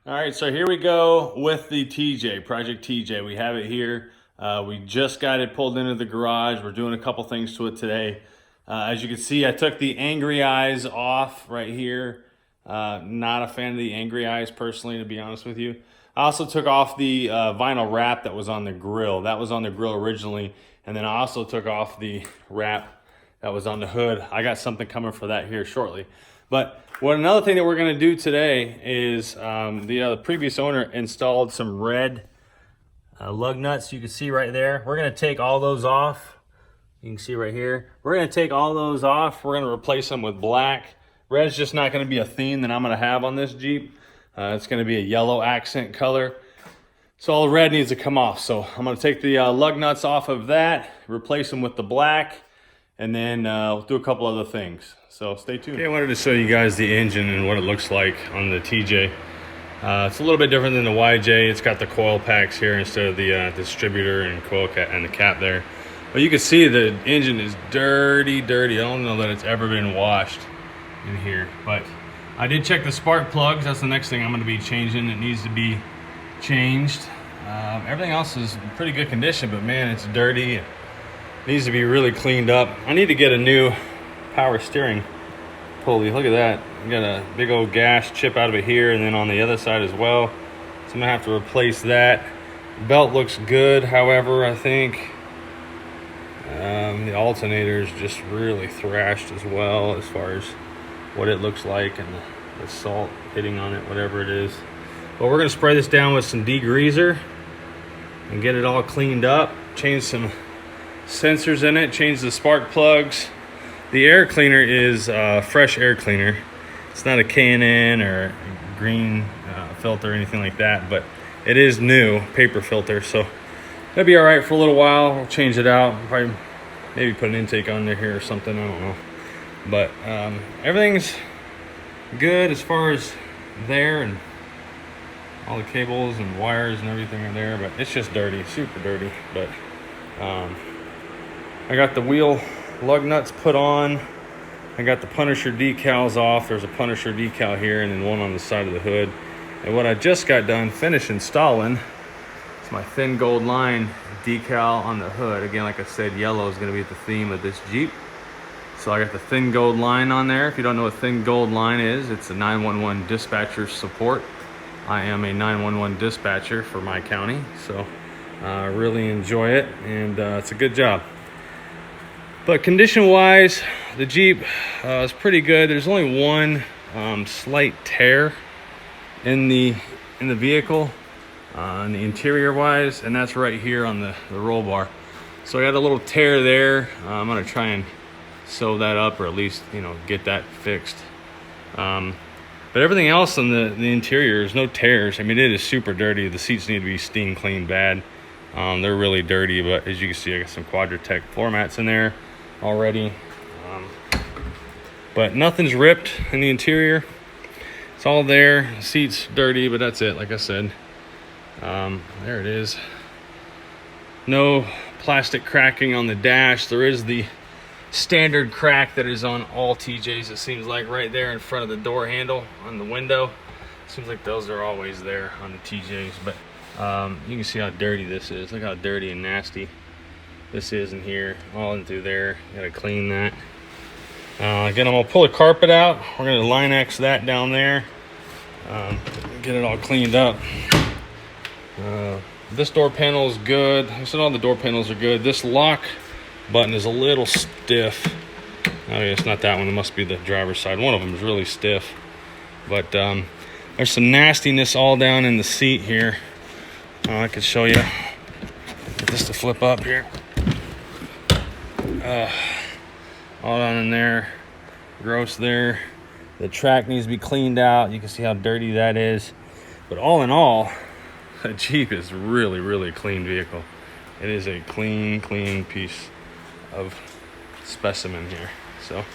All right, so here we go with the TJ, Project TJ. We have it here. We just got it pulled into the garage. We're doing a couple things to it today. As you can see, I took the angry eyes off right here. Not a fan of the angry eyes personally, to be honest with you. I also took off the vinyl wrap that was on the grill. That was on the grill originally. And then I also took off the wrap that was on the hood. I got something coming for that here shortly. But another thing that we're going to do today is the previous owner installed some red lug nuts. You can see right there. We're going to take all those off. You can see right here. We're going to take all those off. We're going to replace them with black. Red's just not going to be a theme that I'm going to have on this Jeep. It's going to be a yellow accent color. So all the red needs to come off. So I'm going to take the lug nuts off of that, replace them with the black, and then we'll do a couple other things. So stay tuned. Okay, I wanted to show you guys the engine and what it looks like on the TJ. It's a little bit different than the YJ. It's got the coil packs here instead of the distributor and coil cap and the cap there. But you can see the engine is dirty. I don't know that it's ever been washed in here. But I did check the spark plugs. That's the next thing I'm going to be changing. It needs to be changed. Everything else is in pretty good condition, but man, it's dirty. It needs to be really cleaned up. I need to get a new power steering pulley. Look at that. You got a big old gas chip out of it here, and then on the other side as well. So I'm gonna have to replace that. Belt looks good, however, I think the alternator is just really thrashed as well as far as what it looks like, and the salt hitting on it, whatever it is. But we're gonna spray this down with some degreaser and get it all cleaned up, change some sensors in it, change the spark plugs. The air cleaner is fresh air cleaner. It's not a K&N or a green filter or anything like that, but it is new, paper filter, so that'll be all right for a little while. We'll change it out, probably maybe put an intake on there here or something, I don't know. But everything's good as far as there, and all the cables and wires and everything are there, but it's just dirty, super dirty. But I got the wheel lug nuts put on. I got the Punisher decals off. There's a Punisher decal here and then one on the side of the hood. And what I just got done finished installing is my thin gold line decal on the hood. Again, like I said, yellow is going to be the theme of this Jeep. So I got the thin gold line on there. If you don't know what thin gold line is, it's a 911 dispatcher support. I am a 911 dispatcher for my county, so I really enjoy it, and it's a good job. But condition-wise, the Jeep is pretty good. There's only one slight tear in the vehicle, in the interior-wise, and that's right here on the roll bar. So I got a little tear there. I'm gonna try and sew that up, or at least get that fixed. But everything else on the interior, there's no tears. I mean, it is super dirty. The seats need to be steam cleaned bad. They're really dirty, but as you can see, I got some Quadratec floor mats in there already. But nothing's ripped in the interior. It's all there. The seat's dirty, but that's it, like I said. There it is. No plastic cracking on the dash. There is the standard crack that is on all TJs, it seems like, right there in front of the door handle on the window. Seems like those are always there on the TJs, but you can see how dirty this is. Look how dirty and nasty this is in here, all in through there. Gotta clean that. Again, I'm gonna pull the carpet out. We're gonna Line-X that down there, get it all cleaned up. This door panel is good. I said all the door panels are good. This lock button is a little stiff. Oh yeah, it's not that one. It must be the driver's side. One of them is really stiff. But there's some nastiness all down in the seat here. I could show you. Get this to flip up here. All down in there. Gross there. The track needs to be cleaned out. You can see how dirty that is. But all in all, the Jeep is really clean vehicle. It is a clean piece of specimen here. So like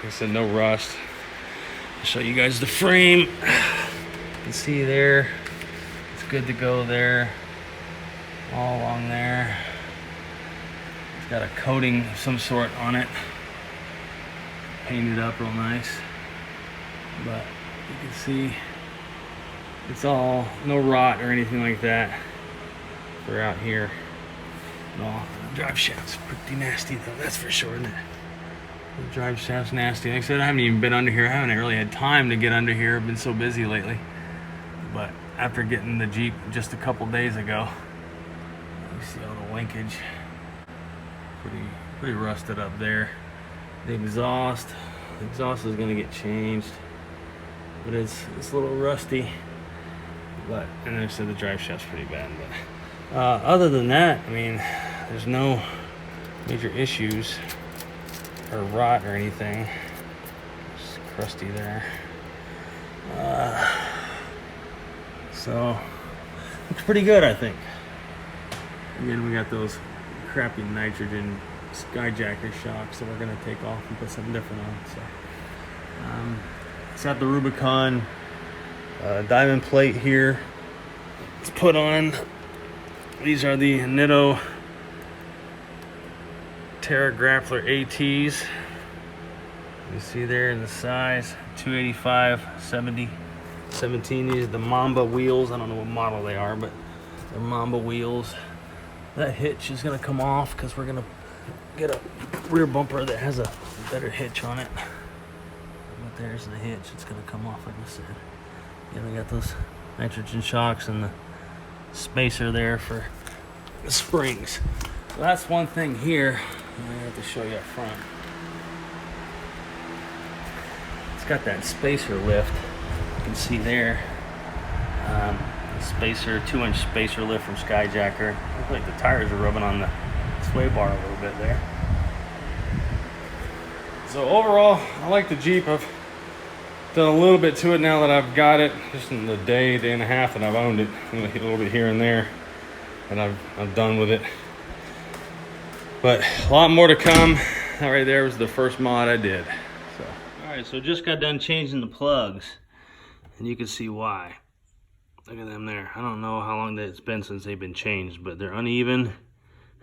I said, no rust. I'll show you guys the frame. You can see there, it's good to go there, all along there. It's got a coating of some sort on it, painted up real nice, but you can see It's all no rot or anything like that for out here. No, the drive shaft's pretty nasty though, that's for sure, isn't it? The drive shaft's nasty. Like I said, I haven't even been under here. I haven't really had time to get under here. I've been so busy lately. But after getting the Jeep just a couple days ago, you see all the linkage. Pretty rusted up there. The exhaust is gonna get changed, but it's a little rusty. But and then I said the drive shaft's pretty bad. But other than that, I mean, there's no major issues or rot or anything. It's crusty there. So looks pretty good, I think. Again, we got those crappy nitrogen skyjacker shocks that we're gonna take off and put something different on. So it's got the Rubicon diamond plate here. It's put on. These are the Nitto Terra Grappler ATs. You see there in the size 285 17. These are the Mamba wheels. I don't know what model they are, but they're Mamba wheels. That hitch is gonna come off because we're gonna get a rear bumper that has a better hitch on it. But there's the hitch. It's gonna come off, like I said. Yeah, we got those nitrogen shocks and the spacer there for the springs. So that's one thing here I have to show you up front. It's got that spacer lift. You can see there. Spacer, 2-inch spacer lift from Skyjacker. Looks like the tires are rubbing on the sway bar a little bit there. So overall, I like the Jeep. I've done a little bit to it now that I've got it. Just in the day and a half that I've owned it. A little bit here and there, and I'm done with it. But a lot more to come. That right there was the first mod I did. So, all right, so just got done changing the plugs, and you can see why. Look at them there. I don't know how long it's been since they've been changed, but they're uneven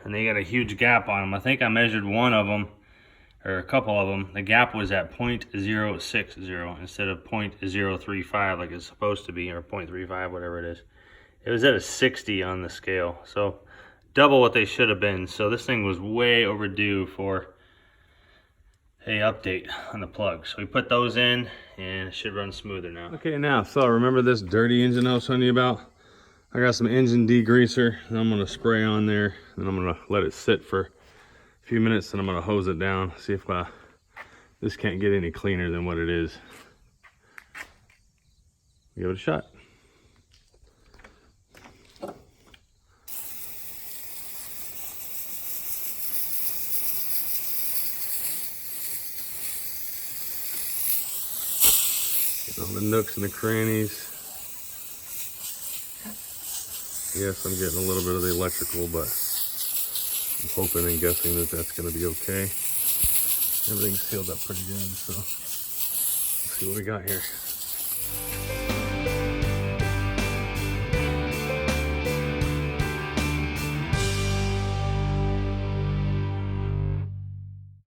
and they got a huge gap on them. I think I measured one of them, or a couple of them. The gap was at 0.060 instead of 0.035 like it's supposed to be, or 0.35, whatever it is. It was at a 60 on the scale, so double what they should have been. So this thing was way overdue for a update on the plugs. So we put those in and it should run smoother now. Okay, now, so remember this dirty engine I was telling you about? I got some engine degreaser and I'm gonna spray on there and I'm gonna let it sit for a few minutes and I'm gonna hose it down, see if this can't get any cleaner than what it is. Give it a shot. All the nooks and the crannies. Yes, I'm getting a little bit of the electrical, but I'm hoping and guessing that that's going to be okay. Everything's sealed up pretty good, so let's see what we got here.